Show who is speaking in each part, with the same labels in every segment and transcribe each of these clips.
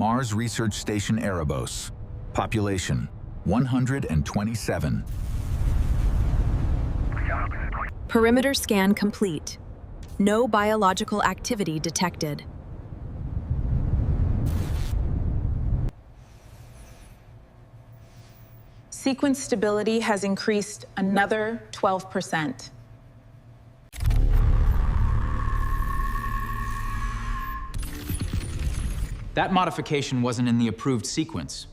Speaker 1: Mars Research Station Erebos. Population, 127.
Speaker 2: Perimeter scan complete. No biological activity detected.
Speaker 3: Sequence stability has increased another 12%.
Speaker 4: That modification wasn't in the approved sequence.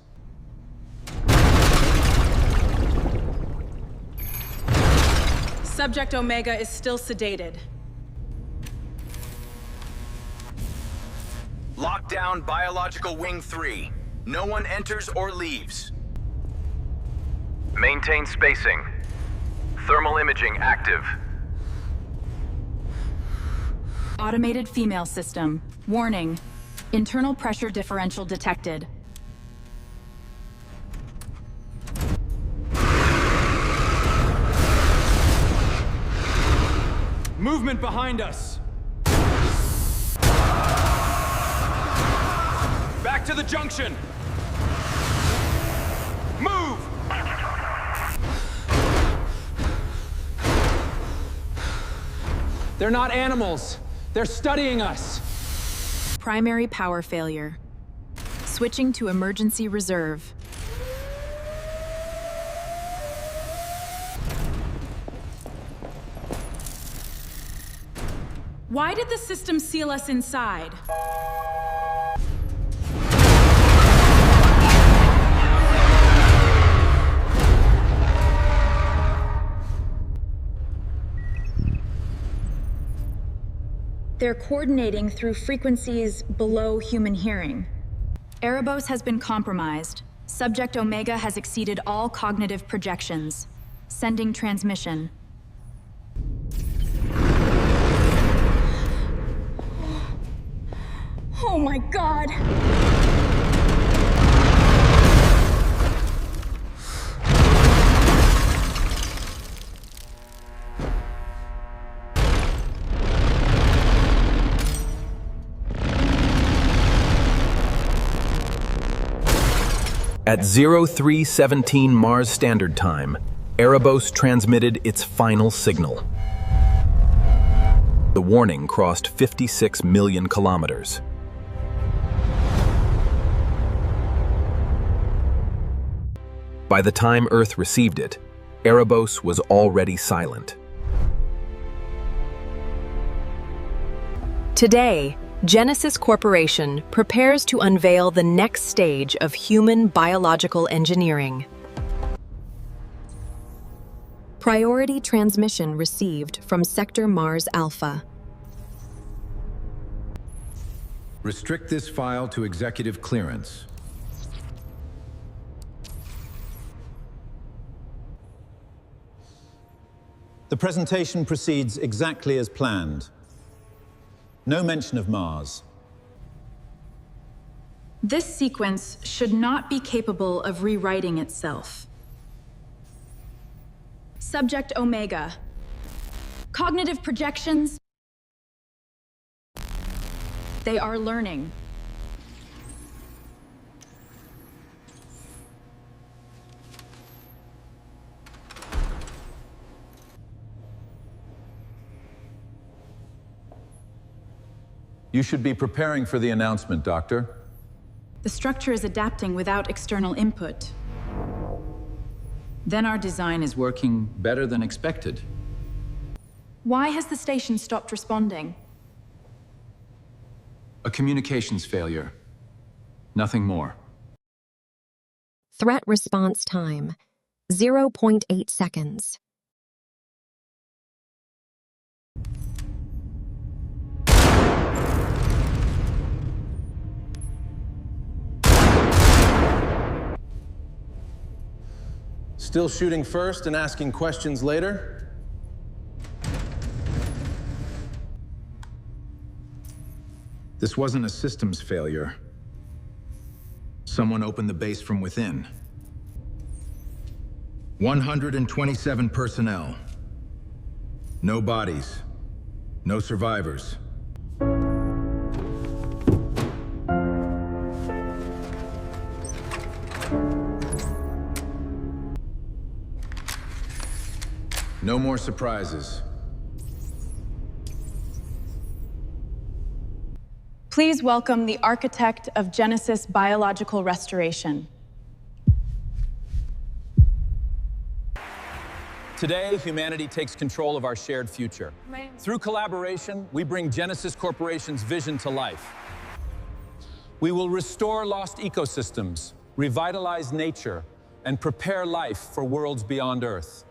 Speaker 3: Subject Omega is still sedated.
Speaker 5: Lock down biological wing 3. No one enters or leaves. Maintain spacing. Thermal imaging active.
Speaker 2: Automated female system. Warning. Internal pressure differential detected.
Speaker 4: Movement behind us! Back to the junction! Move! They're not animals. They're studying us.
Speaker 2: Primary power failure. Switching to emergency reserve.
Speaker 3: Why did the system seal us inside?
Speaker 2: They're coordinating through frequencies below human hearing. Erebos has been compromised. Subject Omega has exceeded all cognitive projections. Sending transmission.
Speaker 3: Oh my God!
Speaker 6: At 0317 Mars Standard Time, Erebos transmitted its final signal. The warning crossed 56 million kilometers. By the time Earth received it, Erebos was already silent.
Speaker 2: Today, Genesis Corporation prepares to unveil the next stage of human biological engineering. Priority transmission received from Sector Mars Alpha.
Speaker 1: Restrict this file to executive clearance.
Speaker 7: The presentation proceeds exactly as planned. No mention of Mars.
Speaker 3: This sequence should not be capable of rewriting itself.
Speaker 2: Subject Omega. Cognitive projections. They are learning.
Speaker 7: You should be preparing for the announcement, Doctor.
Speaker 3: The structure is adapting without external input.
Speaker 4: Then our design is working better than expected.
Speaker 3: Why has the station stopped responding?
Speaker 4: A communications failure. Nothing more.
Speaker 8: Threat response time, 0.8 seconds.
Speaker 7: Still shooting first and asking questions later?
Speaker 1: This wasn't a systems failure. Someone opened the base from within. 127 personnel. No bodies. No survivors. No more surprises.
Speaker 3: Please welcome the architect of Genesis Biological Restoration.
Speaker 7: Today, humanity takes control of our shared future. Through collaboration, we bring Genesis Corporation's vision to life. We will restore lost ecosystems, revitalize nature, and prepare life for worlds beyond Earth.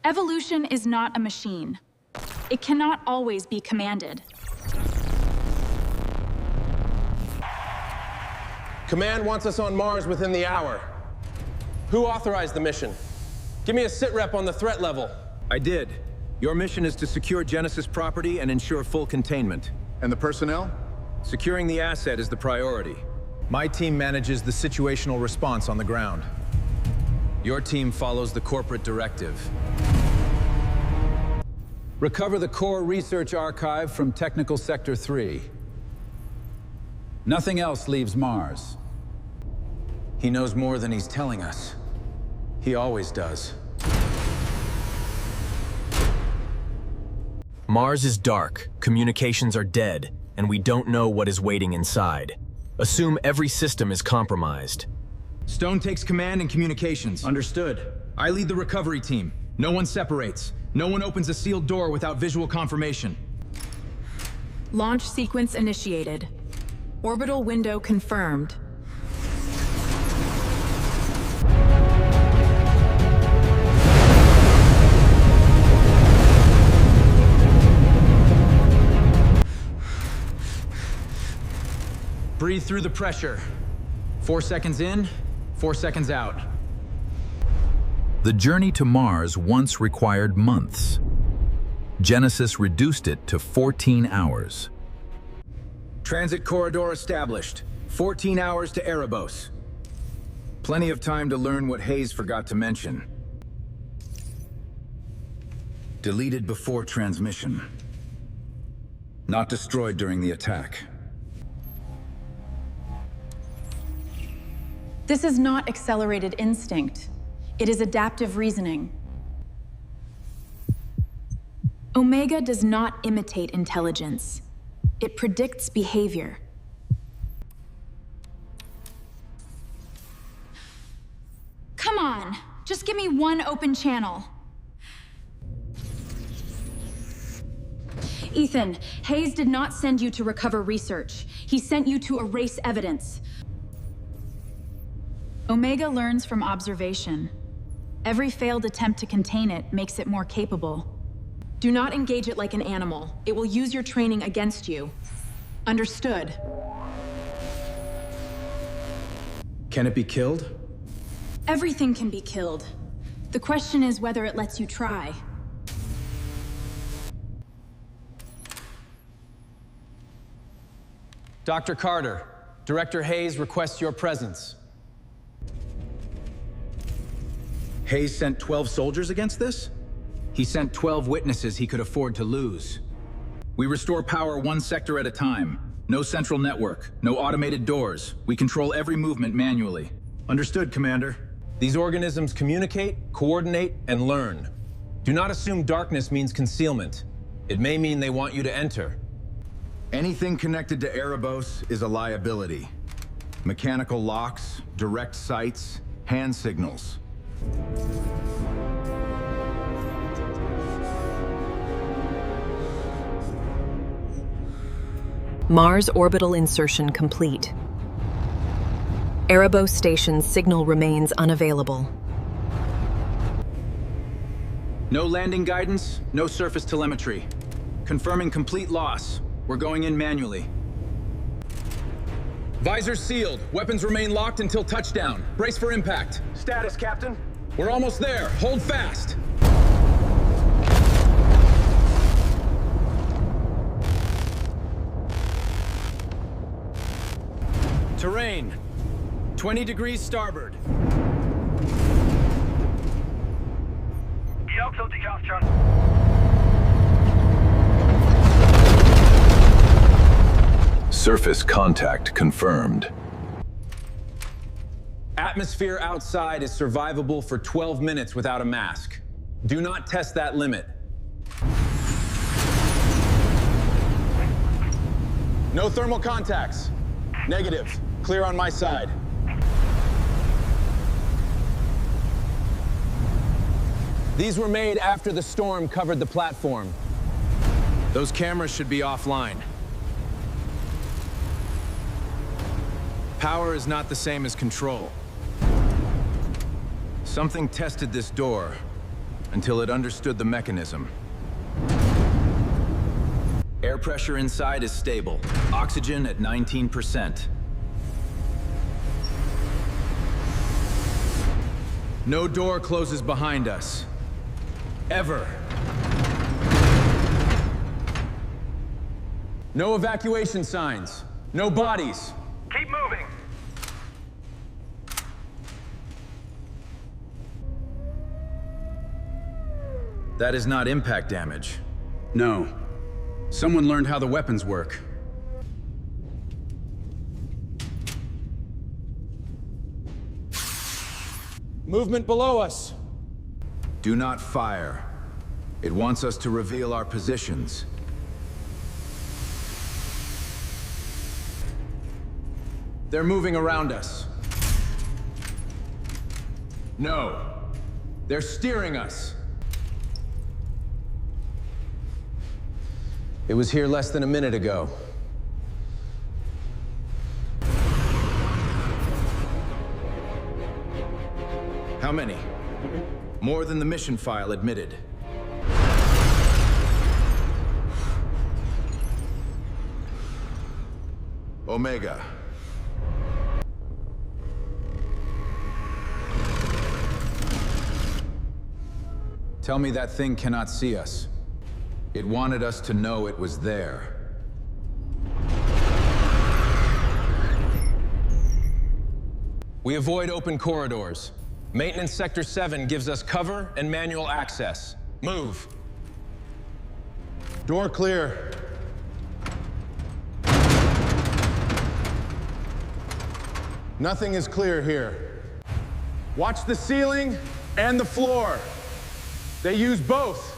Speaker 2: Evolution is not a machine. It cannot always be commanded.
Speaker 9: Command wants us on Mars within the hour. Who authorized the mission? Give me a sitrep on the threat level.
Speaker 1: I did. Your mission is to secure Genesis property and ensure full containment.
Speaker 10: And the personnel?
Speaker 1: Securing the asset is the priority. My team manages the situational response on the ground. Your team follows the corporate directive. Recover the core research archive from Technical Sector 3. Nothing else leaves Mars. He knows more than he's telling us. He always does.
Speaker 6: Mars is dark, communications are dead, and we don't know what is waiting inside. Assume every system is compromised.
Speaker 1: Stone takes command and communications. Understood. I lead the recovery team. No one separates. No one opens a sealed door without visual confirmation.
Speaker 3: Launch sequence initiated. Orbital window confirmed.
Speaker 1: Breathe through the pressure. 4 seconds in, 4 seconds out.
Speaker 11: The journey to Mars once required months. Genesis reduced it to 14 hours.
Speaker 1: Transit corridor established. 14 hours to Erebos. Plenty of time to learn what Hayes forgot to mention. Deleted before transmission. Not destroyed during the attack.
Speaker 3: This is not accelerated instinct. It is adaptive reasoning.
Speaker 2: Omega does not imitate intelligence. It predicts behavior. Come on, just give me one open channel. Ethan, Hayes did not send you to recover research. He sent you to erase evidence. Omega learns from observation. Every failed attempt to contain it makes it more capable.
Speaker 3: Do not engage it like an animal. It will use your training against you. Understood.
Speaker 1: Can it be killed?
Speaker 2: Everything can be killed. The question is whether it lets you try.
Speaker 9: Dr. Carter, Director Hayes requests your presence.
Speaker 1: Hayes sent 12 soldiers against this? He sent 12 witnesses he could afford to lose. We restore power one sector at a time. No central network, no automated doors. We control every movement manually. Understood, Commander.
Speaker 9: These organisms communicate, coordinate, and learn. Do not assume darkness means concealment. It may mean they want you to enter.
Speaker 1: Anything connected to Erebos is a liability. Mechanical locks, direct sights, hand signals.
Speaker 8: Mars orbital insertion complete. Erebos station's signal remains unavailable.
Speaker 1: No landing guidance, no surface telemetry. Confirming complete loss. We're going in manually. Visors sealed. Weapons remain locked until touchdown. Brace for impact.
Speaker 9: Status, Captain.
Speaker 1: We're almost there. Hold fast.
Speaker 9: Terrain. 20 degrees starboard.
Speaker 11: Surface contact confirmed.
Speaker 9: Atmosphere outside is survivable for 12 minutes without a mask. Do not test that limit. No thermal contacts. Negative. Clear on my side. These were made after the storm covered the platform. Those cameras should be offline. Power is not the same as control. Something tested this door until it understood the mechanism.
Speaker 1: Air pressure inside is stable. Oxygen at 19%.
Speaker 9: No door closes behind us. Ever. No evacuation signs. No bodies.
Speaker 5: Keep moving.
Speaker 1: That is not impact damage.
Speaker 10: No. Someone learned how the weapons work.
Speaker 9: Movement below us.
Speaker 1: Do not fire. It wants us to reveal our positions.
Speaker 9: They're moving around us. No. They're steering us. It was here less than a minute ago.
Speaker 1: How many? More than the mission file admitted. Omega.
Speaker 9: Tell me that thing cannot see us.
Speaker 1: It wanted us to know it was there.
Speaker 9: We avoid open corridors. Maintenance Sector 7 gives us cover and manual access. Move. Door clear. Nothing is clear here. Watch the ceiling and the floor. They use both.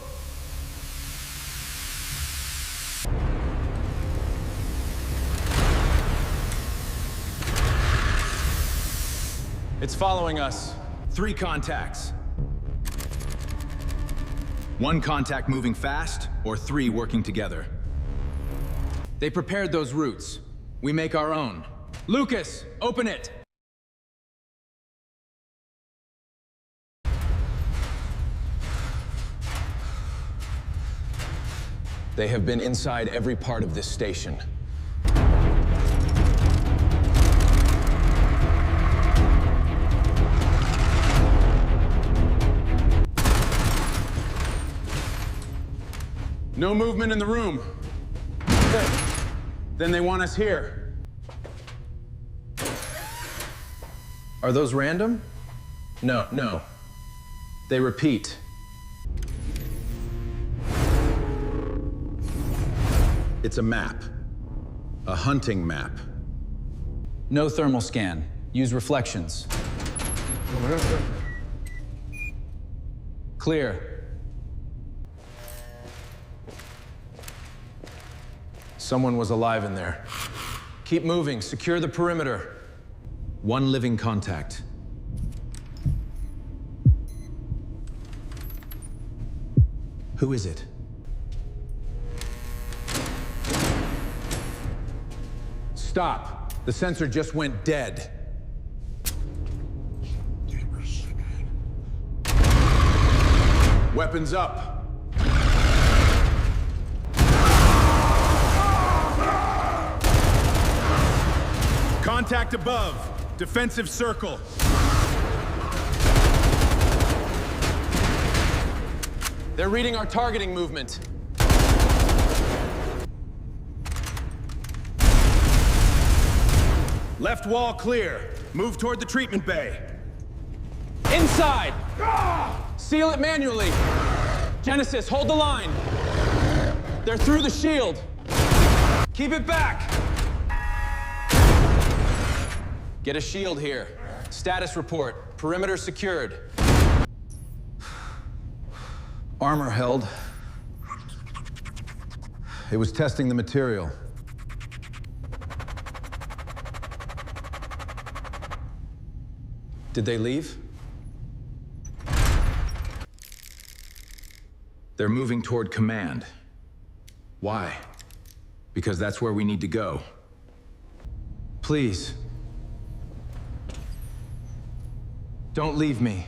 Speaker 9: It's following us.
Speaker 1: 3 contacts. 1 contact moving fast, or 3 working together.
Speaker 9: They prepared those routes. We make our own. Lucas, open it! They have been inside every part of this station. No movement in the room. Then they want us here. Are those random? No. They repeat.
Speaker 1: It's a map. A hunting map.
Speaker 7: No thermal scan. Use reflections.
Speaker 9: Clear. Someone was alive in there. Keep moving. Secure the perimeter.
Speaker 1: 1 living contact. Who is it?
Speaker 9: Stop. The sensor just went dead. Weapons up.
Speaker 10: Contact above. Defensive circle.
Speaker 9: They're reading our targeting movement.
Speaker 10: Left wall clear. Move toward the treatment bay.
Speaker 9: Inside! Seal it manually. Genesis, hold the line. They're through the shield. Keep it back. Get a shield here. Status report. Perimeter secured. Armor held. It was testing the material.
Speaker 7: Did they leave?
Speaker 1: They're moving toward command. Why? Because that's where we need to go. Please. Don't leave me.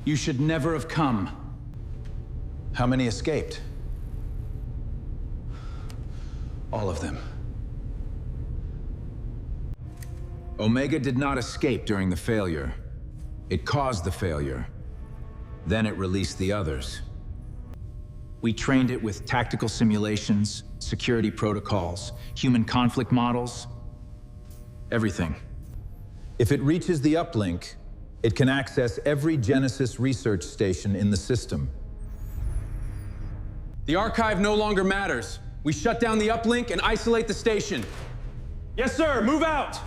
Speaker 1: You should never have come.
Speaker 9: How many escaped?
Speaker 1: All of them. Omega did not escape during the failure. It caused the failure. Then it released the others. We trained it with tactical simulations, security protocols, human conflict models, everything.
Speaker 7: If it reaches the uplink, it can access every Genesis research station in the system.
Speaker 10: The archive no longer matters. We shut down the uplink and isolate the station. Yes, sir, move out!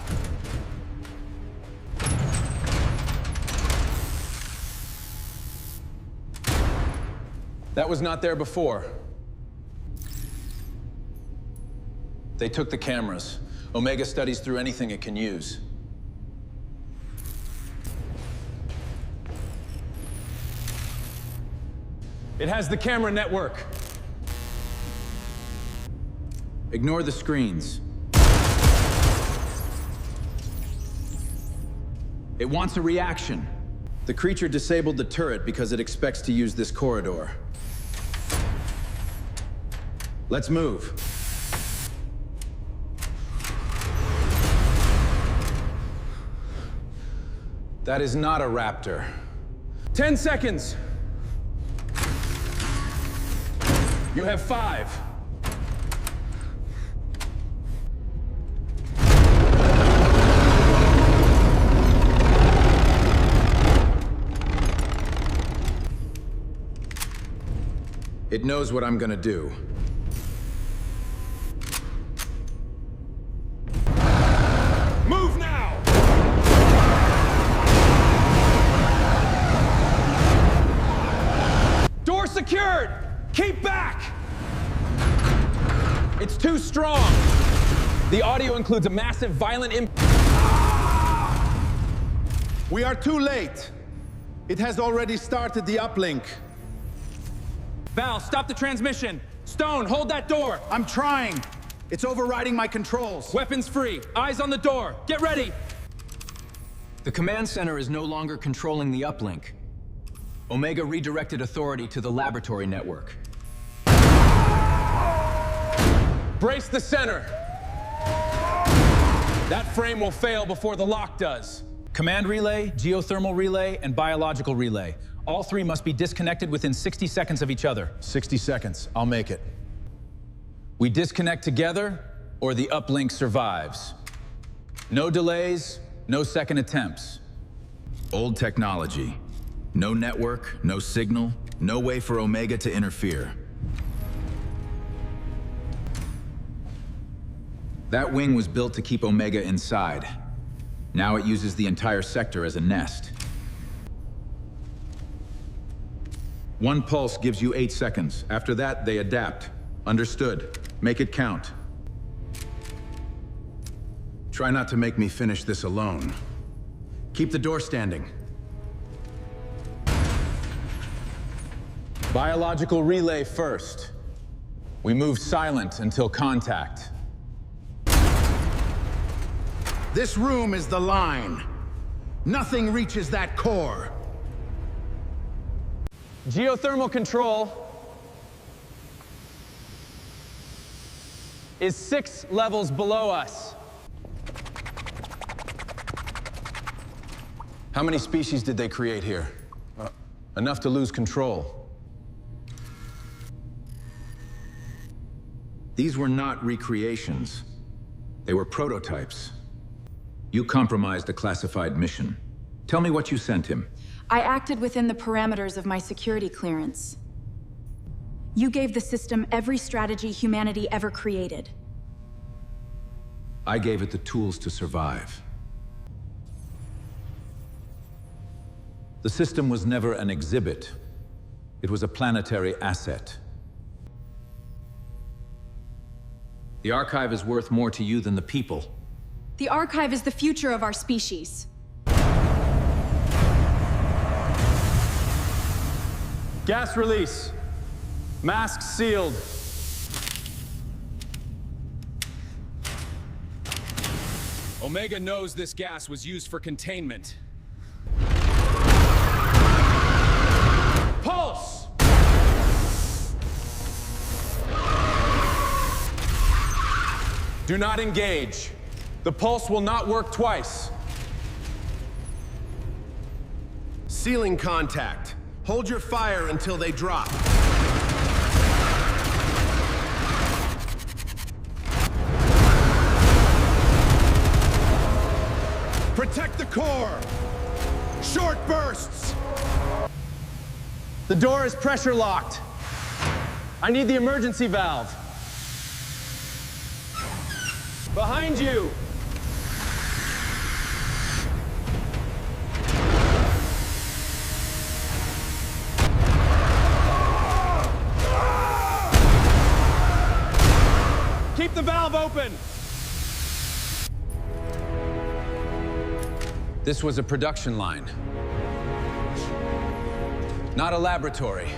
Speaker 10: That was not there before. They took the cameras. Omega studies through anything it can use. It has the camera network.
Speaker 1: Ignore the screens. It wants a reaction.
Speaker 7: The creature disabled the turret because it expects to use this corridor. Let's move. That is not a raptor.
Speaker 10: 10 seconds. You have 5.
Speaker 7: It knows what I'm gonna do.
Speaker 10: Move now! Door secured! Keep back! It's too strong! The audio includes a massive, violent impact.
Speaker 9: We are too late. It has already started the uplink.
Speaker 10: Val, stop the transmission! Stone, hold that door!
Speaker 1: I'm trying. It's overriding my controls.
Speaker 10: Weapons free. Eyes on the door. Get ready!
Speaker 6: The command center is no longer controlling the uplink. Omega redirected authority to the laboratory network.
Speaker 10: Brace the center! That frame will fail before the lock does.
Speaker 7: Command relay, geothermal relay, and biological relay. All 3 must be disconnected within 60 seconds of each other.
Speaker 9: 60 seconds, I'll make it.
Speaker 7: We disconnect together, or the uplink survives. No delays, no second attempts.
Speaker 1: Old technology. No network, no signal, no way for Omega to interfere. That wing was built to keep Omega inside. Now it uses the entire sector as a nest. 1 pulse gives you 8 seconds. After that, they adapt. Understood. Make it count.
Speaker 9: Try not to make me finish this alone. Keep the door standing.
Speaker 7: Biological relay first. We move silent until contact.
Speaker 9: This room is the line. Nothing reaches that core.
Speaker 10: Geothermal control is 6 levels below us.
Speaker 7: How many species did they create here? Enough to lose control.
Speaker 1: These were not recreations. They were prototypes. You compromised a classified mission. Tell me what you sent him.
Speaker 2: I acted within the parameters of my security clearance. You gave the system every strategy humanity ever created.
Speaker 1: I gave it the tools to survive. The system was never an exhibit. It was a planetary asset. The Archive is worth more to you than the people.
Speaker 3: The Archive is the future of our species.
Speaker 10: Gas release. Masks sealed.
Speaker 12: Omega knows this gas was used for containment.
Speaker 10: Pulse! Do not engage. The pulse will not work twice.
Speaker 13: Ceiling contact. Hold your fire until they drop. Protect the core! Short bursts!
Speaker 10: The door is pressure locked. I need the emergency valve. Behind you! Keep the valve open!
Speaker 7: This was a production line, not a laboratory.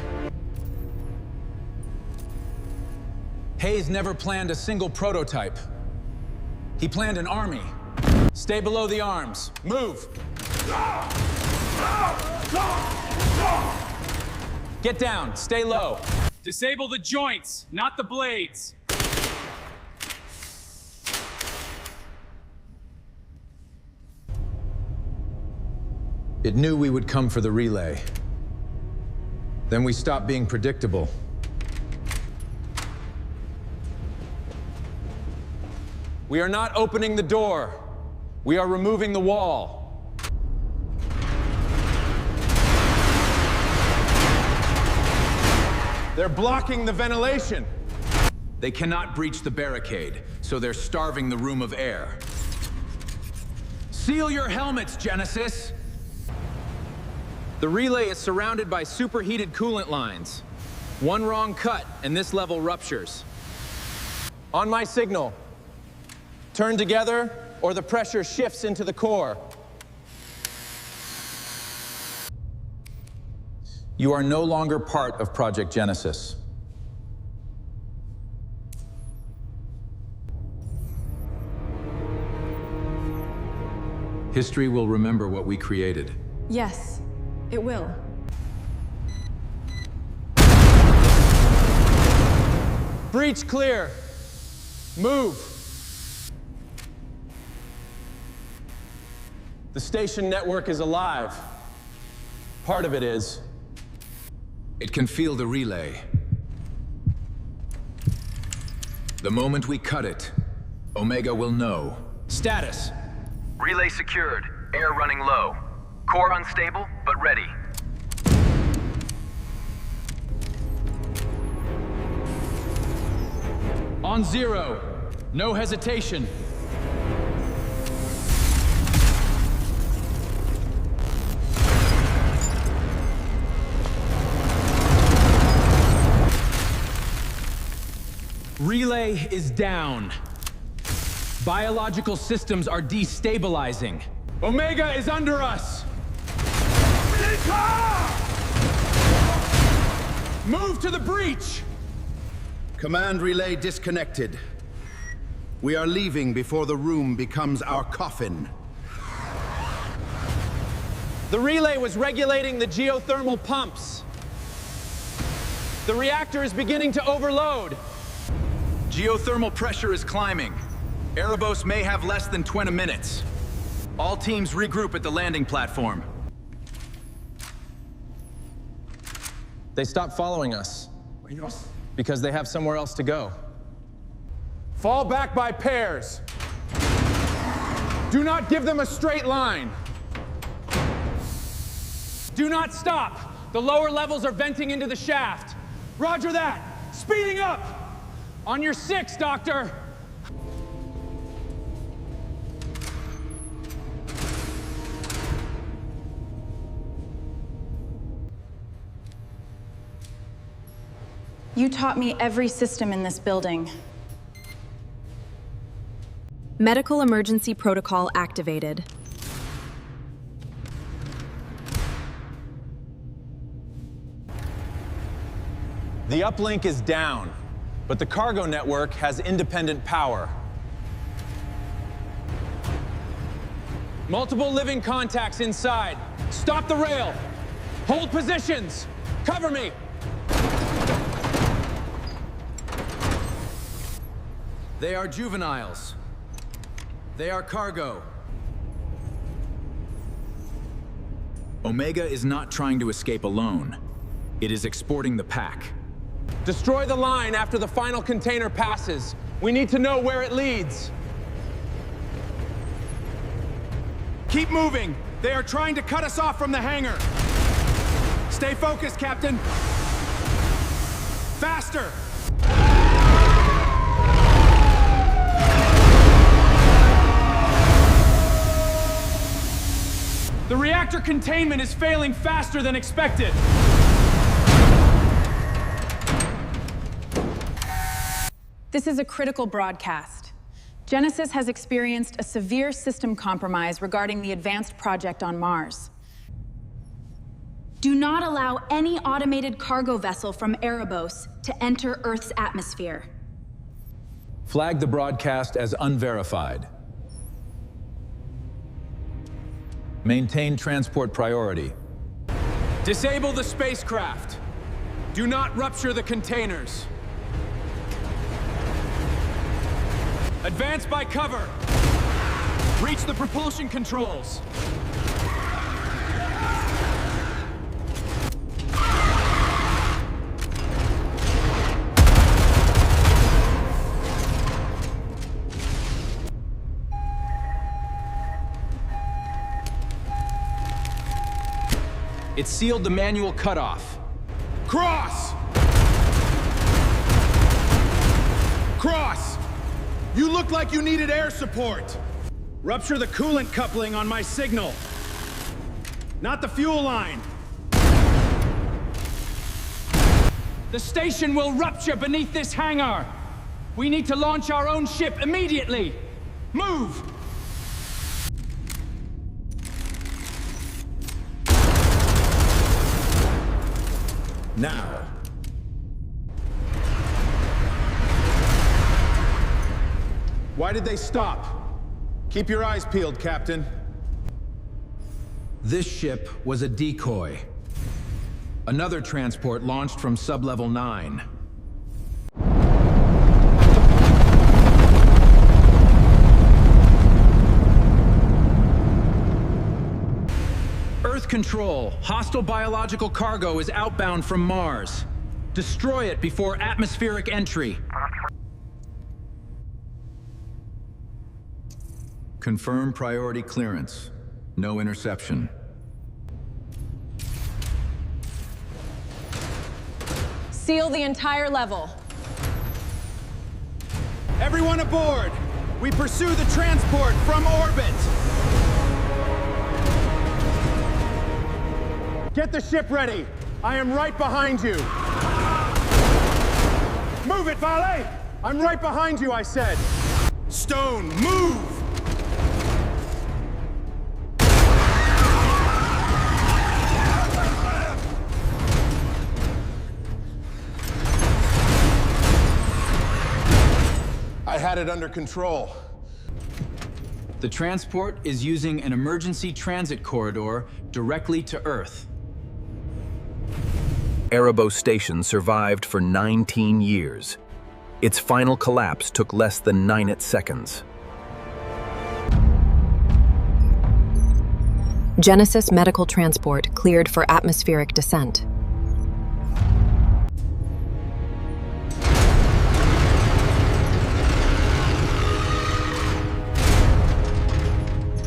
Speaker 7: Hayes never planned a single prototype. He planned an army. Stay below the arms. Move! Get down. Stay low.
Speaker 12: Disable the joints, not the blades.
Speaker 1: It knew we would come for the relay. Then we stopped being predictable.
Speaker 10: We are not opening the door. We are removing the wall. They're blocking the ventilation.
Speaker 1: They cannot breach the barricade, so they're starving the room of air. Seal your helmets, Genesis!
Speaker 6: The relay is surrounded by superheated coolant lines. One wrong cut, and this level ruptures.
Speaker 10: On my signal, turn together, or the pressure shifts into the core.
Speaker 1: You are no longer part of Project Genesis. History will remember what we created.
Speaker 3: Yes, it will.
Speaker 10: Breach clear. Move. The station network is alive. Part of it is.
Speaker 1: It can feel the relay. The moment we cut it, Omega will know.
Speaker 6: Status.
Speaker 5: Relay secured. Air running low. Core unstable, but ready.
Speaker 7: On zero. No hesitation. Relay is down. Biological systems are destabilizing.
Speaker 10: Omega is under us! Move to the breach!
Speaker 13: Command relay disconnected. We are leaving before the room becomes our coffin.
Speaker 10: The relay was regulating the geothermal pumps. The reactor is beginning to overload.
Speaker 1: Geothermal pressure is climbing. Erebos may have less than 20 minutes. All teams regroup at the landing platform.
Speaker 10: They stopped following us because they have somewhere else to go. Fall back by pairs. Do not give them a straight line. Do not stop. The lower levels are venting into the shaft. Roger that. Speeding up. On your 6, Doctor.
Speaker 2: You taught me every system in this building.
Speaker 8: Medical emergency protocol activated.
Speaker 7: The uplink is down, but the cargo network has independent power. Multiple living contacts inside. Stop the rail. Hold positions. Cover me.
Speaker 1: They are juveniles. They are cargo. Omega is not trying to escape alone. It is exporting the pack.
Speaker 10: Destroy the line after the final container passes. We need to know where it leads.
Speaker 9: Keep moving! They are trying to cut us off from the hangar! Stay focused, Captain! Faster! The reactor containment is failing faster than expected!
Speaker 3: This is a critical broadcast. Genesis has experienced a severe system compromise regarding the advanced project on Mars.
Speaker 2: Do not allow any automated cargo vessel from Erebos to enter Earth's atmosphere.
Speaker 7: Flag the broadcast as unverified. Maintain transport priority.
Speaker 9: Disable the spacecraft. Do not rupture the containers. Advance by cover. Reach the propulsion controls.
Speaker 1: It sealed the manual cutoff.
Speaker 9: Cross! Cross! You look like you needed air support. Rupture the coolant coupling on my signal. Not the fuel line. The station will rupture beneath this hangar. We need to launch our own ship immediately. Move! Now. Why did they stop? Keep your eyes peeled, Captain.
Speaker 1: This ship was a decoy. Another transport launched from sublevel 9. Earth control. Hostile biological cargo is outbound from Mars. Destroy it before atmospheric entry. Confirm priority clearance. No interception.
Speaker 3: Seal the entire level.
Speaker 9: Everyone aboard! We pursue the transport from orbit! Get the ship ready! I am right behind you! Move it, Valet! I'm right behind you, I said! Stone, move! I had it under control.
Speaker 1: The transport is using an emergency transit corridor directly to Earth.
Speaker 6: Erebos Station survived for 19 years. Its final collapse took less than 9 seconds.
Speaker 8: Genesis medical transport cleared for atmospheric descent.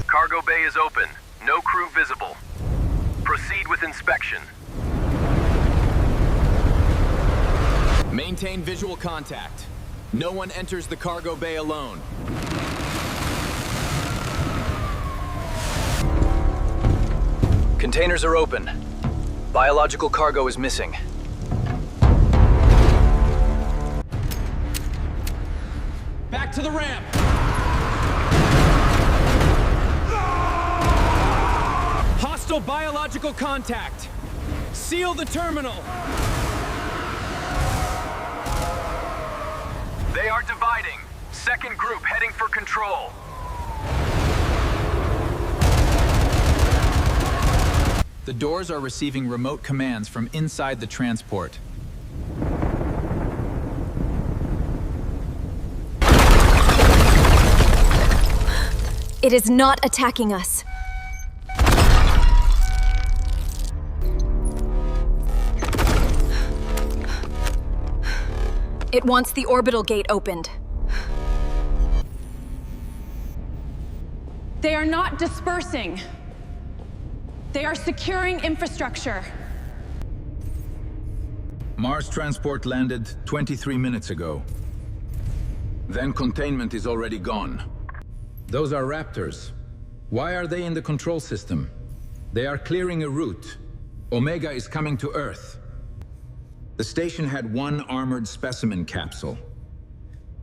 Speaker 14: Cargo bay is open. No crew visible. Proceed with inspection.
Speaker 1: Maintain visual contact. No one enters the cargo bay alone. Containers are open. Biological cargo is missing.
Speaker 7: to the ramp! Hostile biological contact! Seal the terminal!
Speaker 14: They are dividing. Second group heading for control.
Speaker 1: The doors are receiving remote commands from inside the transport.
Speaker 15: It is not attacking us. It wants the orbital gate opened.
Speaker 3: They are not dispersing. They are securing infrastructure.
Speaker 1: Mars transport landed 23 minutes ago. Then containment is already gone. Those are Raptors. Why are they in the control system? They are clearing a route. Omega is coming to Earth. The station had one armored specimen capsule.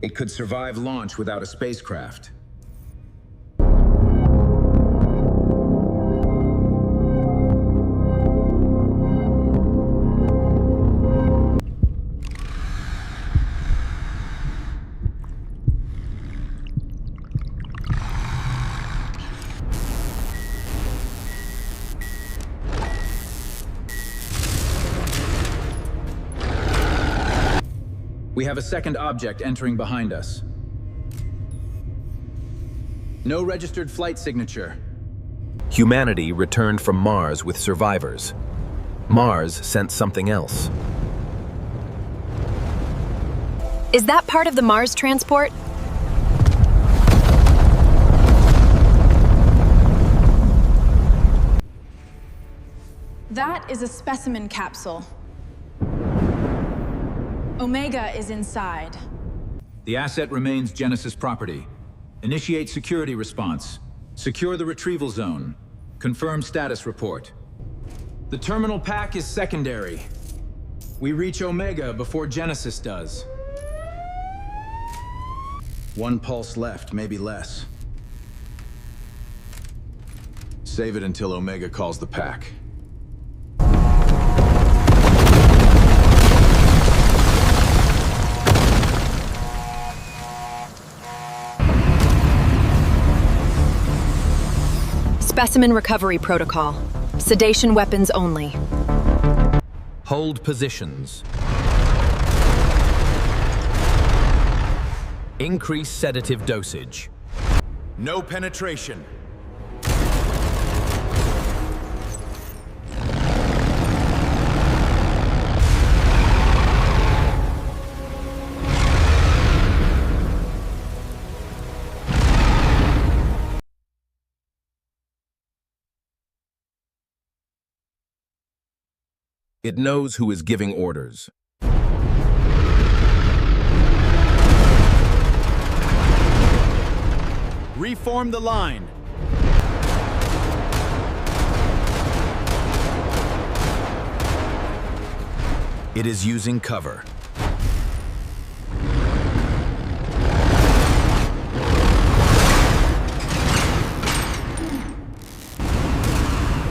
Speaker 1: It could survive launch without a spacecraft. We have a second object entering behind us. No registered flight signature.
Speaker 6: Humanity returned from Mars with survivors. Mars sent something else.
Speaker 15: Is that part of the Mars transport?
Speaker 3: That is a specimen capsule. Omega is inside.
Speaker 1: The asset remains Genesis property. Initiate security response. Secure the retrieval zone. Confirm status report. The terminal pack is secondary. We reach Omega before Genesis does. One pulse left, maybe less. Save it until Omega calls the pack.
Speaker 8: Specimen recovery protocol. Sedation weapons only.
Speaker 6: Hold positions. Increase sedative dosage.
Speaker 9: No penetration.
Speaker 11: It knows who is giving orders.
Speaker 9: Reform the line.
Speaker 11: It is using cover.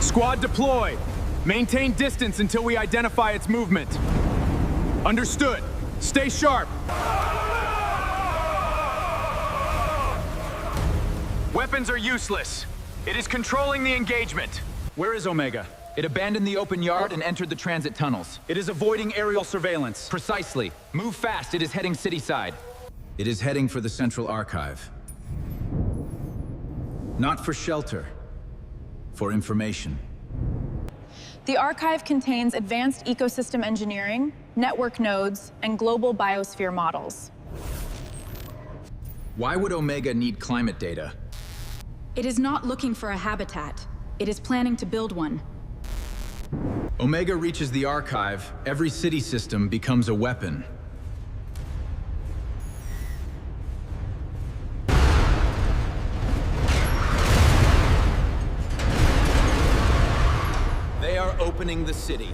Speaker 10: Squad deploy. Maintain distance until we identify its movement. Understood. Stay sharp.
Speaker 5: Weapons are useless. It is controlling the engagement.
Speaker 1: Where is Omega? It abandoned the open yard and entered the transit tunnels.
Speaker 9: It is avoiding aerial surveillance.
Speaker 1: Precisely. Move fast. It is heading cityside. It is heading for the Central Archive. Not for shelter. For information.
Speaker 3: The archive contains advanced ecosystem engineering, network nodes, and global biosphere models.
Speaker 1: Why would Omega need climate data?
Speaker 2: It is not looking for a habitat. It is planning to build one.
Speaker 1: Omega reaches the archive, every city system becomes a weapon.
Speaker 7: They are opening the city.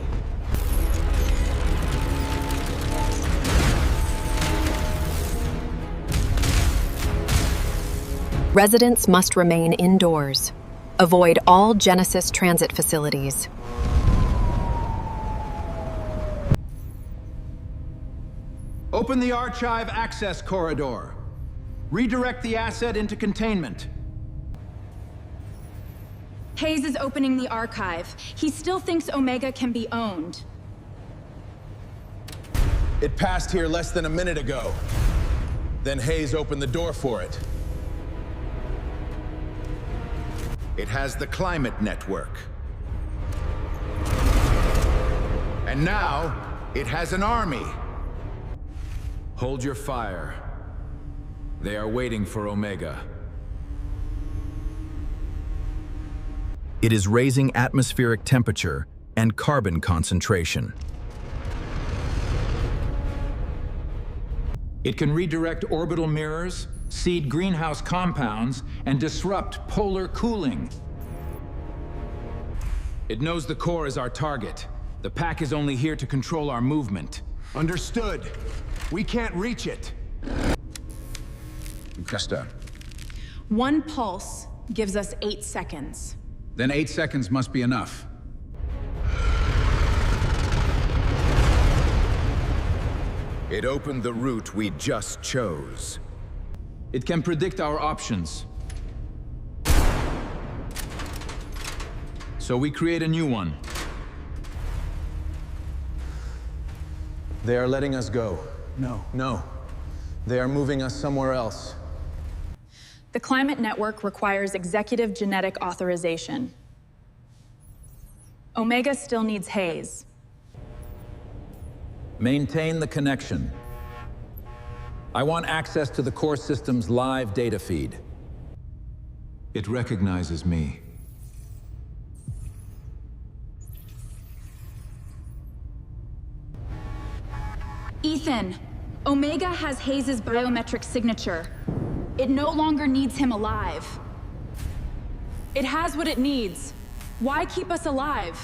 Speaker 8: Residents must remain indoors. Avoid all Genesis transit facilities.
Speaker 1: Open the archive access corridor. Redirect the asset into containment.
Speaker 2: Hayes is opening the archive. He still thinks Omega can be owned.
Speaker 10: It passed here less than a minute ago. Then Hayes opened the door for it.
Speaker 13: It has the climate network. And now, it has an army.
Speaker 1: Hold your fire. They are waiting for Omega.
Speaker 11: It is raising atmospheric temperature and carbon concentration.
Speaker 1: It can redirect orbital mirrors, seed greenhouse compounds, and disrupt polar cooling. It knows the core is our target. The pack is only here to control our movement.
Speaker 9: Understood. We can't reach it.
Speaker 1: Krista.
Speaker 3: 1 pulse gives us 8 seconds.
Speaker 1: Then 8 seconds must be enough.
Speaker 13: It opened the route we just chose.
Speaker 1: It can predict our options. So we create a new one.
Speaker 10: They are letting us go.
Speaker 9: No.
Speaker 10: No. They are moving us somewhere else.
Speaker 3: The climate network requires executive genetic authorization. Omega still needs Hayes.
Speaker 1: Maintain the connection. I want access to the core system's live data feed. It recognizes me.
Speaker 2: Ethan, Omega has Hayes' biometric signature. It no longer needs him alive.
Speaker 3: It has what it needs. Why keep us alive?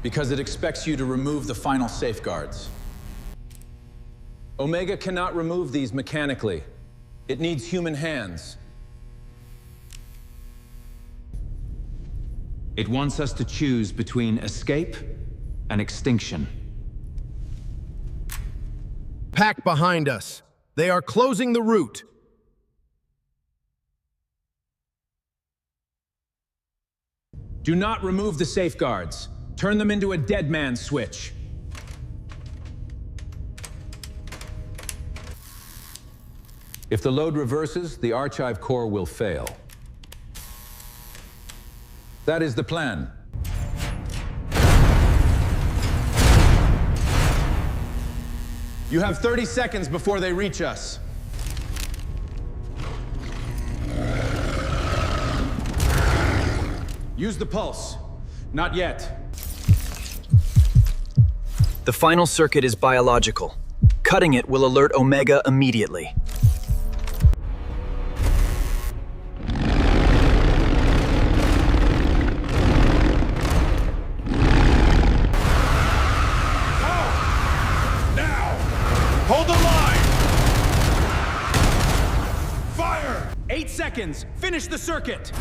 Speaker 7: Because it expects you to remove the final safeguards. Omega cannot remove these mechanically. It needs human hands.
Speaker 1: It wants us to choose between escape and extinction.
Speaker 9: Pack behind us. They are closing the route.
Speaker 7: Do not remove the safeguards. Turn them into a dead man switch. If the load reverses, the archive core will fail. That is the plan.
Speaker 10: You have 30 seconds before they reach us. Use the pulse. Not yet.
Speaker 6: The final circuit is biological. Cutting it will alert Omega immediately.
Speaker 9: Hold the line! Fire! 8 seconds. Finish the circuit.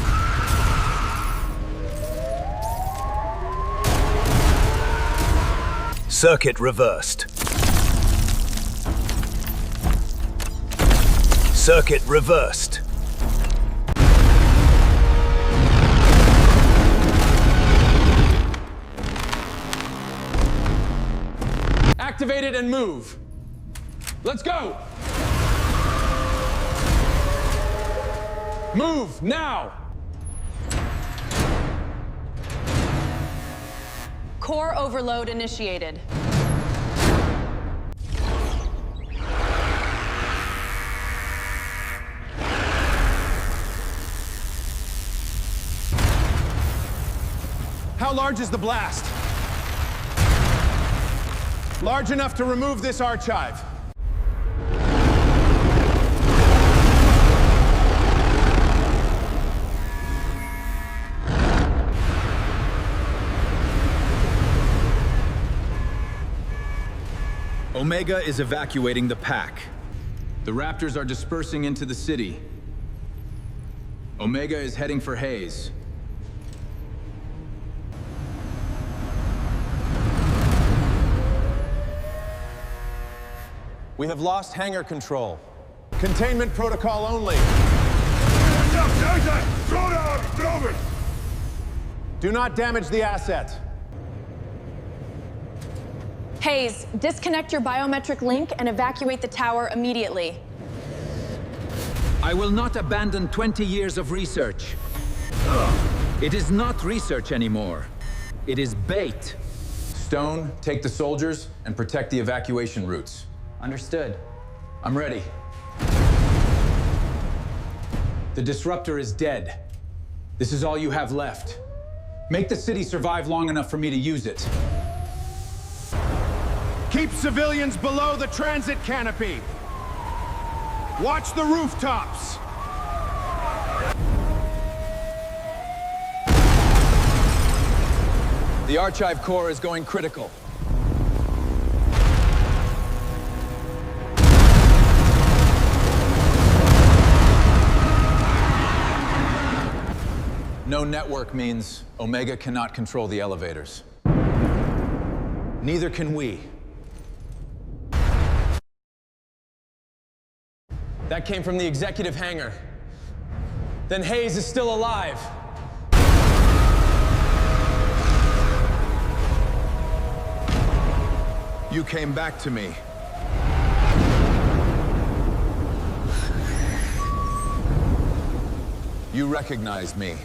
Speaker 6: Circuit reversed. Circuit reversed.
Speaker 10: Activate it and move. Let's go! Move, now!
Speaker 3: Core overload initiated.
Speaker 9: How large is the blast? Large enough to remove this archive.
Speaker 11: Omega is evacuating the pack.
Speaker 1: The Raptors are dispersing into the city. Omega is heading for Hayes.
Speaker 10: We have lost hangar control. Containment protocol only. Do not damage the asset.
Speaker 3: Hayes, disconnect your biometric link and evacuate the tower immediately.
Speaker 1: I will not abandon 20 years of research. It is not research anymore. It is bait.
Speaker 7: Stone, take the soldiers and protect the evacuation routes.
Speaker 16: Understood.
Speaker 7: I'm ready. The disruptor is dead. This is all you have left. Make the city survive long enough for me to use it.
Speaker 9: Keep civilians below the transit canopy. Watch the rooftops.
Speaker 7: The archive core is going critical. No network means Omega cannot control the elevators. Neither can we.
Speaker 10: That came from the executive hangar. Then Hayes is still alive.
Speaker 13: You came back to me.
Speaker 7: You recognize me.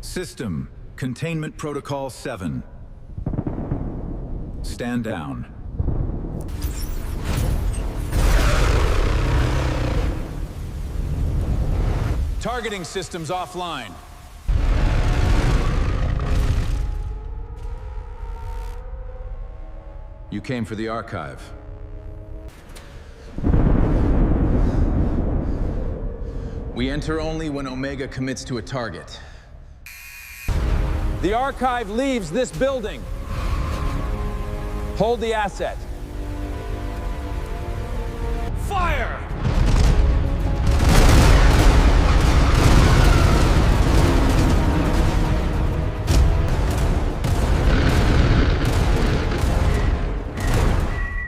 Speaker 11: System, Containment Protocol 7. Stand down.
Speaker 7: Targeting systems offline.
Speaker 1: You came for the archive.
Speaker 7: We enter only when Omega commits to a target.
Speaker 10: The archive leaves this building. Hold the asset. Fire!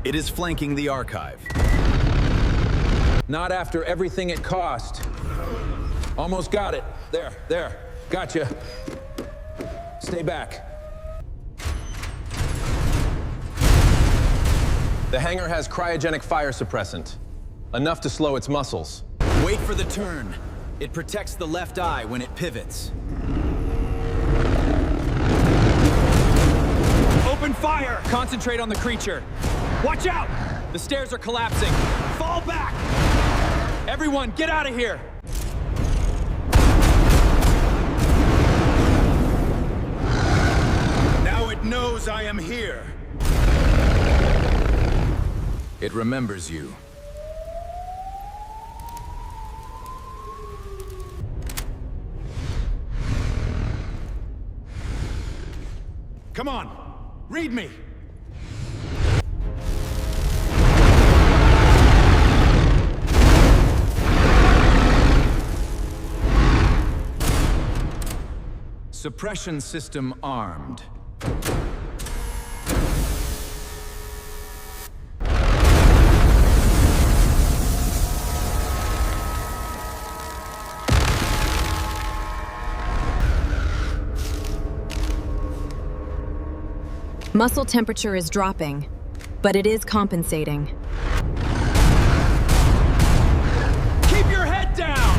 Speaker 11: It is flanking the archive.
Speaker 7: Not after everything it cost. Almost got it. There. Gotcha. Stay back.
Speaker 10: The hangar has cryogenic fire suppressant. Enough to slow its muscles.
Speaker 6: Wait for the turn. It protects the left eye when it pivots.
Speaker 16: Open fire! Concentrate on the creature. Watch out! The stairs are collapsing. Fall back! Everyone, get out of here!
Speaker 9: Now it knows I am here.
Speaker 11: It remembers you.
Speaker 9: Come on, read me.
Speaker 11: Suppression system armed.
Speaker 8: Muscle temperature is dropping, but it is compensating.
Speaker 16: Keep your head down!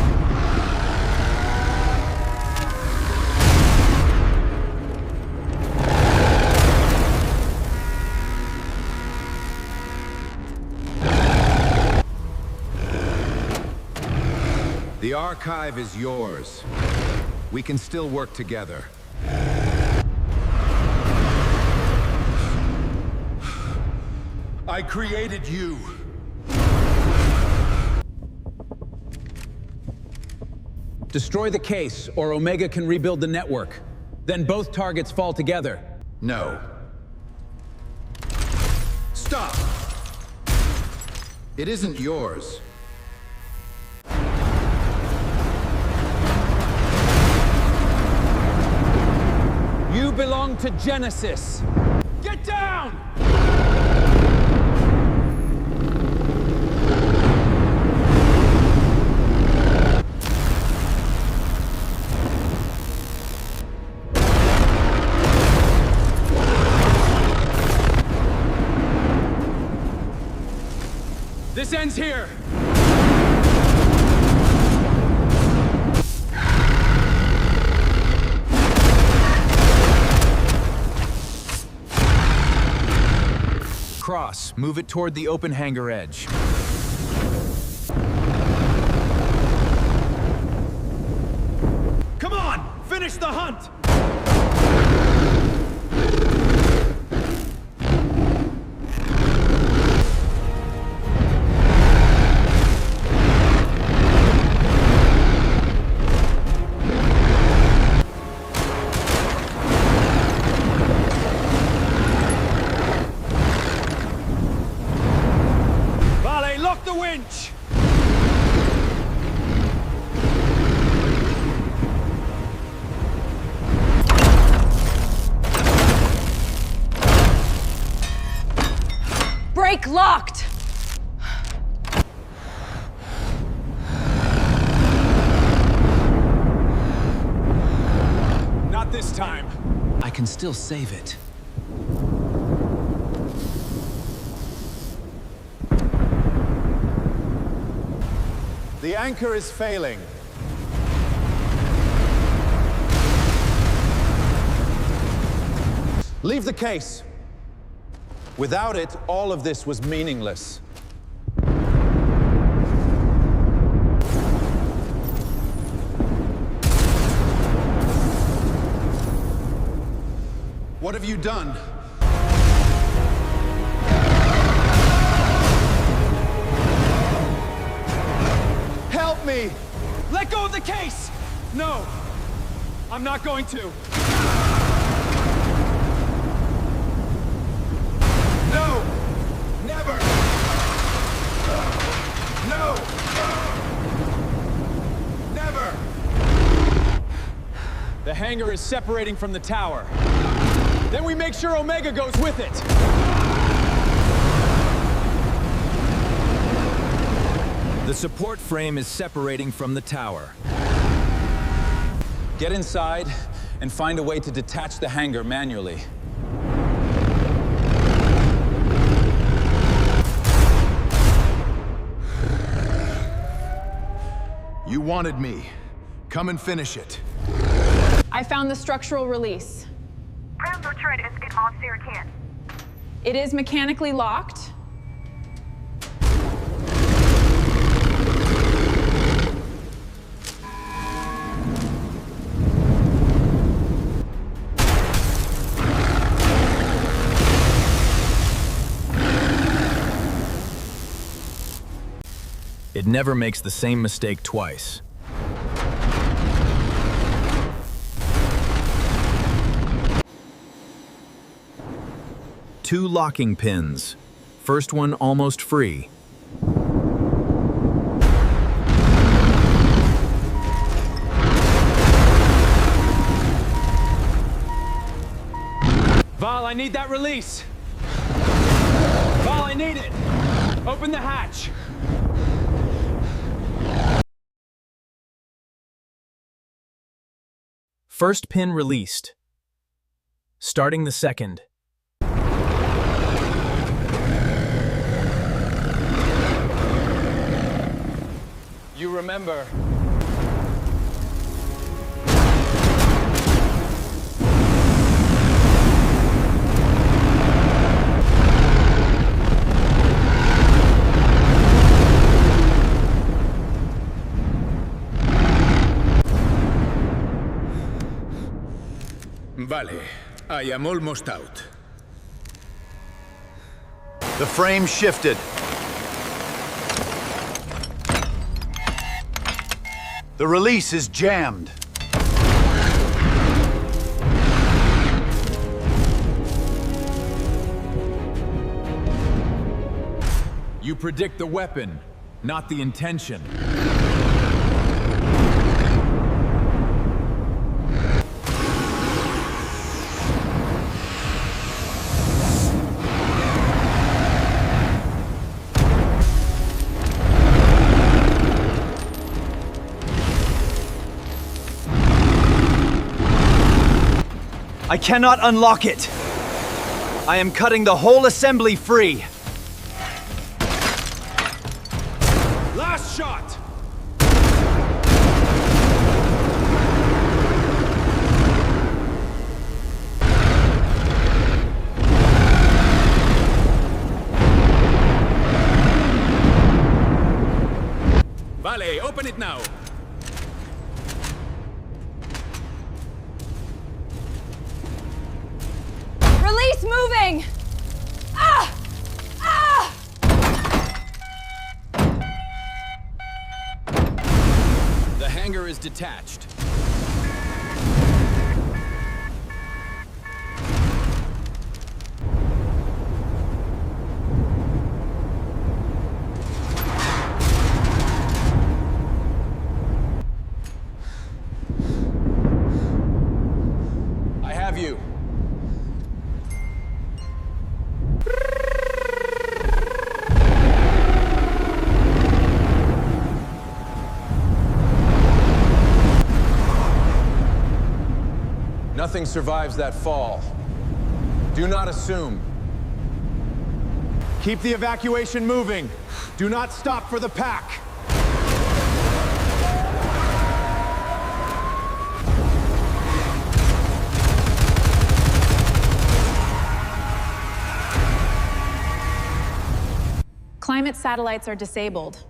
Speaker 13: The archive is yours. We can still work together.
Speaker 9: I created you.
Speaker 7: Destroy the case, or Omega can rebuild the network. Then both targets fall together.
Speaker 13: No. Stop! It isn't yours.
Speaker 7: You belong to Genesis. Get down!
Speaker 12: This ends here!
Speaker 1: Cross, move it toward the open hangar edge.
Speaker 9: Come on! Finish the hunt! Lock the winch!
Speaker 3: Brake locked!
Speaker 12: Not this time.
Speaker 1: I can still save it.
Speaker 9: The anchor is failing. Leave the case. Without it, all of this was meaningless. What have you done? Help me!
Speaker 12: Let go of the case! No! I'm not going to.
Speaker 9: No! Never! No! Never!
Speaker 7: The hangar is separating from the tower. Then we make sure Omega goes with it.
Speaker 1: The support frame is separating from the tower.
Speaker 7: Get inside and find a way to detach the hangar manually.
Speaker 13: You wanted me. Come and finish it.
Speaker 3: I found the structural release.
Speaker 17: Ground turret is in on Sarah.
Speaker 3: It is mechanically locked.
Speaker 6: It never makes the same mistake twice.
Speaker 11: Two locking pins. First one almost free.
Speaker 7: Val, I need that release. Val, I need it. Open the hatch.
Speaker 6: First pin released. Starting the second.
Speaker 7: You remember.
Speaker 9: Vale, I am almost out.
Speaker 13: The frame shifted. The release is jammed.
Speaker 1: You predict the weapon, not the intention.
Speaker 18: I cannot unlock it. I am cutting the whole assembly free.
Speaker 9: Last shot!
Speaker 12: Vale, open it now.
Speaker 15: Release moving! Ah! Ah!
Speaker 12: The hangar is detached.
Speaker 7: I have you. Nothing survives that fall. Do not assume.
Speaker 9: Keep the evacuation moving. Do not stop for the pack.
Speaker 3: Climate satellites are disabled.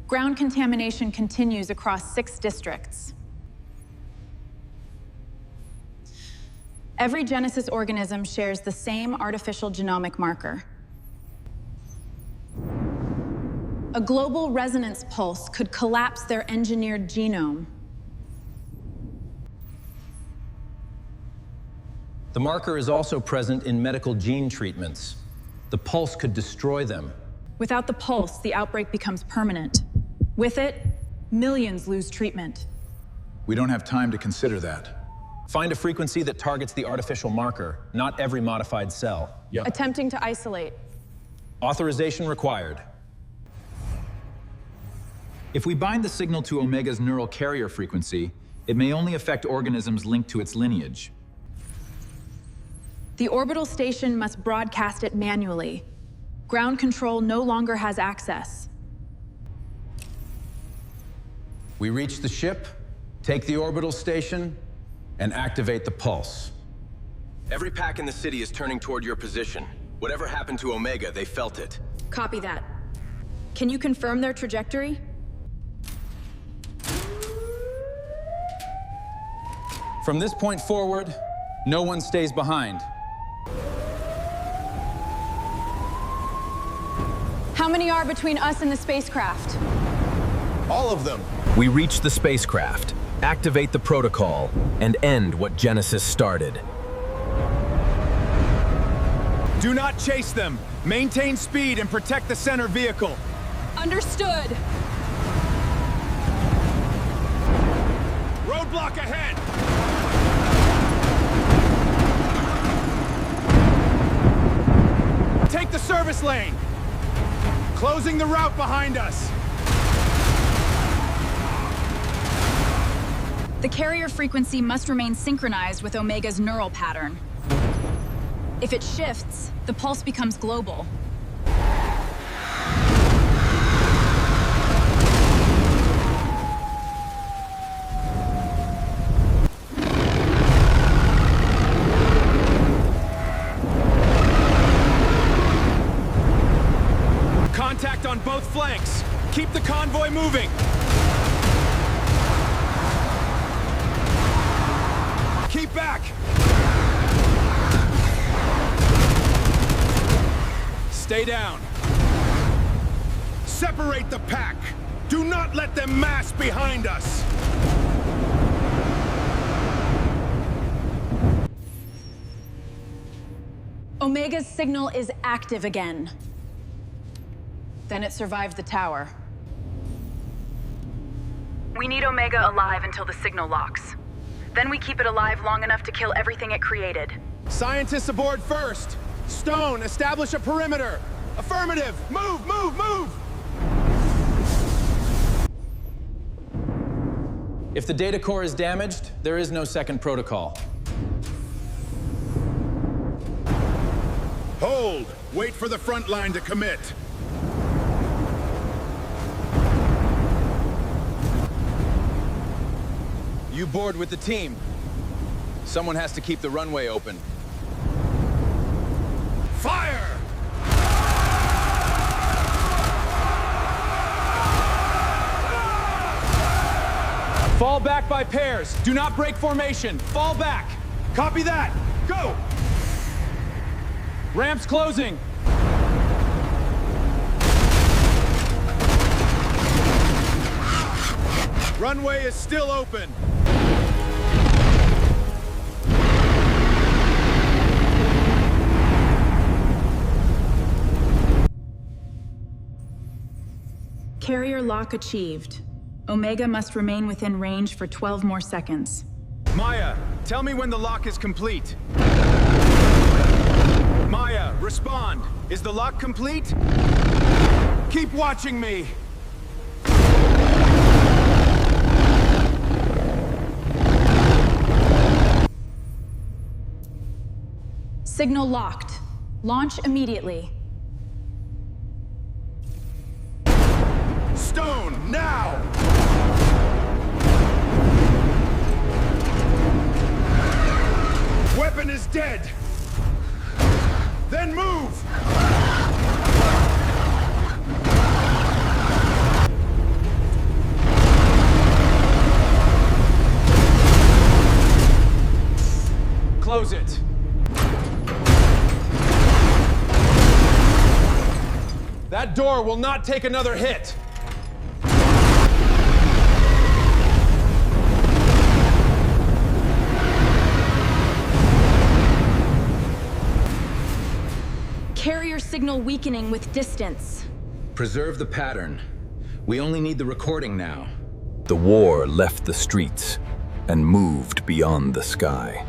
Speaker 3: Ground contamination continues across 6 districts. Every Genesis organism shares the same artificial genomic marker. A global resonance pulse could collapse their engineered genome.
Speaker 7: The marker is also present in medical gene treatments. The pulse could destroy them.
Speaker 3: Without the pulse, the outbreak becomes permanent. With it, millions lose treatment.
Speaker 1: We don't have time to consider that.
Speaker 7: Find a frequency that targets the artificial marker, not every modified cell.
Speaker 3: Attempting to isolate.
Speaker 7: Authorization required.
Speaker 1: If we bind the signal to Omega's neural carrier frequency, it may only affect organisms linked to its lineage.
Speaker 3: The orbital station must broadcast it manually. Ground control no longer has access.
Speaker 7: We reach the ship, take the orbital station, and activate the pulse.
Speaker 14: Every pack in the city is turning toward your position. Whatever happened to Omega, they felt it.
Speaker 2: Copy that. Can you confirm their trajectory?
Speaker 7: From this point forward, no one stays behind.
Speaker 3: How many are between us and the spacecraft?
Speaker 9: All of them.
Speaker 6: We reach the spacecraft, activate the protocol, and end what Genesis started.
Speaker 9: Do not chase them. Maintain speed and protect the center vehicle.
Speaker 3: Understood.
Speaker 9: Roadblock ahead! Take the service lane! Closing the route behind us!
Speaker 2: The carrier frequency must remain synchronized with Omega's neural pattern. If it shifts, the pulse becomes global.
Speaker 9: Contact on both flanks! Keep the convoy moving! Keep back! Stay down. Separate the pack! Do not let them mass behind us!
Speaker 3: Omega's signal is active again. Then it survived the tower.
Speaker 17: We need Omega alive until the signal locks. Then we keep it alive long enough to kill everything it created.
Speaker 9: Scientists aboard first! Stone, establish a perimeter! Affirmative! Move, move, move!
Speaker 7: If the data core is damaged, there is no second protocol.
Speaker 9: Hold! Wait for the front line to commit.
Speaker 7: You board with the team. Someone has to keep the runway open.
Speaker 9: Fire!
Speaker 7: Fall back by pairs. Do not break formation. Fall back.
Speaker 9: Copy that. Go!
Speaker 7: Ramps closing.
Speaker 9: Runway is still open.
Speaker 2: Carrier lock achieved. Omega must remain within range for 12 more seconds.
Speaker 9: Maya, tell me when the lock is complete. Maya, respond. Is the lock complete? Keep watching me.
Speaker 2: Signal locked. Launch immediately.
Speaker 9: Stone, now! Weapon is dead! Then move!
Speaker 7: Close it.
Speaker 10: That door will not take another hit.
Speaker 2: Carrier signal weakening with distance.
Speaker 1: Preserve the pattern. We only need the recording now.
Speaker 11: The war left the streets and moved beyond the sky.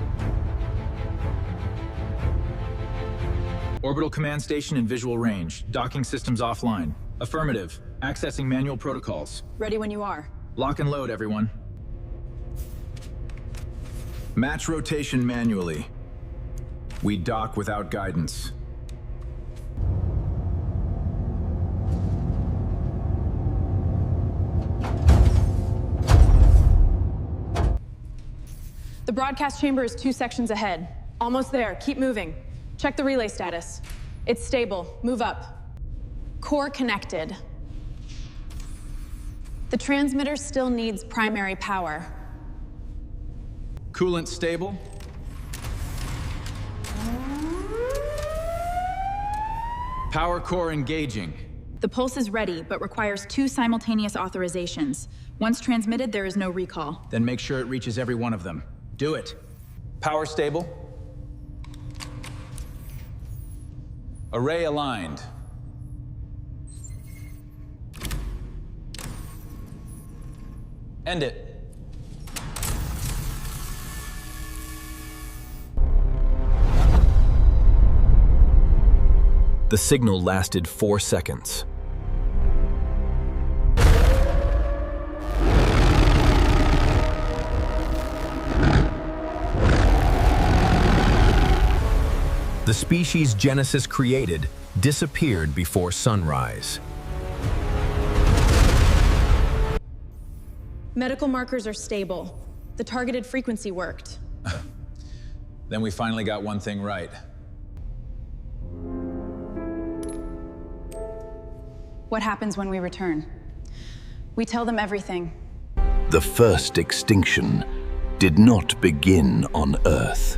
Speaker 1: Orbital command station in visual range. Docking systems offline. Affirmative. Accessing manual protocols.
Speaker 3: Ready when you are.
Speaker 1: Lock and load, everyone. Match rotation manually. We dock without guidance.
Speaker 3: The broadcast chamber is 2 sections ahead. Almost there. Keep moving. Check the relay status. It's stable. Move up. Core connected. The transmitter still needs primary power.
Speaker 1: Coolant stable. Power core engaging.
Speaker 2: The pulse is ready, but requires 2 simultaneous authorizations. Once transmitted, there is no recall.
Speaker 1: Then make sure it reaches every one of them. Do it.
Speaker 7: Power stable. Array aligned. End it.
Speaker 6: The signal lasted 4 seconds. The species Genesis created disappeared before sunrise.
Speaker 3: Medical markers are stable. The targeted frequency worked.
Speaker 7: Then we finally got one thing right.
Speaker 3: What happens when we return? We tell them everything.
Speaker 11: The first extinction did not begin on Earth.